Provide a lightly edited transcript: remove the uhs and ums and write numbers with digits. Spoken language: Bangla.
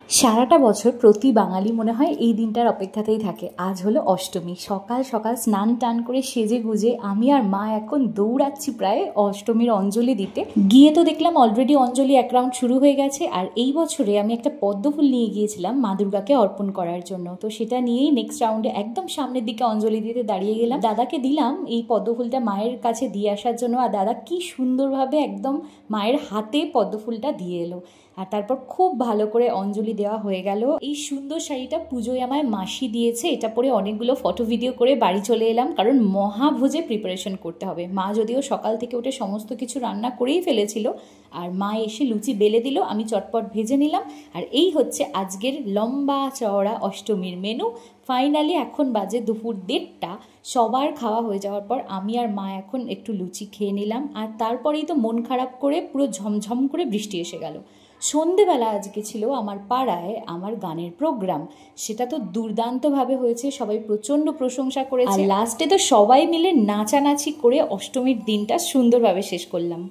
সারাটা বছর প্রতি বাঙালি মনে হয় এই দিনটার অপেক্ষাতেই থাকে। আজ হলো অষ্টমী। সকাল সকাল স্নান টান করে সেজে গুজে আমি আর মা এখন দৌড়াচ্ছি প্রায় অষ্টমীর অঞ্জলি দিতে। গিয়ে তো দেখলাম অলরেডি অঞ্জলি এক রাউন্ড শুরু হয়ে গেছে। আর এই বছরে আমি একটা পদ্মফুল নিয়ে গিয়েছিলাম মা দুর্গাকে অর্পণ করার জন্য। তো সেটা নিয়েই নেক্সট রাউন্ডে একদম সামনের দিকে অঞ্জলি দিতে দাঁড়িয়ে গেলাম। দাদাকে দিলাম এই পদ্মফুলটা মায়ের কাছে দিয়ে আসার জন্য। আর দাদা কি সুন্দরভাবে একদম মায়ের হাতে পদ্মফুলটা দিয়ে এলো। আর তারপর খুব ভালো করে অঞ্জলি দেওয়া হয়ে গেল। এই সুন্দর শাড়িটা পুজোয় আমায় মাসি দিয়েছে। এটা পরে অনেকগুলো ফটো ভিডিও করে বাড়ি চলে এলাম, কারণ মহাভোজে প্রিপারেশন করতে হবে। মা যদিও সকাল থেকে উঠে সমস্ত কিছু রান্না করেই ফেলেছিল, আর মা এসে লুচি বেলে দিল, আমি চটপট ভেজে নিলাম। আর এই হচ্ছে আজকের লম্বা চওড়া অষ্টমীর মেনু। ফাইনালি এখন বাজে দুপুর 1:30। সবার খাওয়া হয়ে যাওয়ার পর আমি আর মা এখন একটু লুচি খেয়ে নিলাম। আর তারপরেই তো মন খারাপ করে পুরো ঝমঝম করে বৃষ্টি এসে গেল। সন্ধেবেলা আজকে ছিল আমার পাড়ায় আমার গানের প্রোগ্রাম। সেটা তো দুর্দান্তভাবে হয়েছে, সবাই প্রচণ্ড প্রশংসা করেছে। আর লাস্টে তো সবাই মিলে নাচানাচি করে অষ্টমীর দিনটা সুন্দরভাবে শেষ করলাম।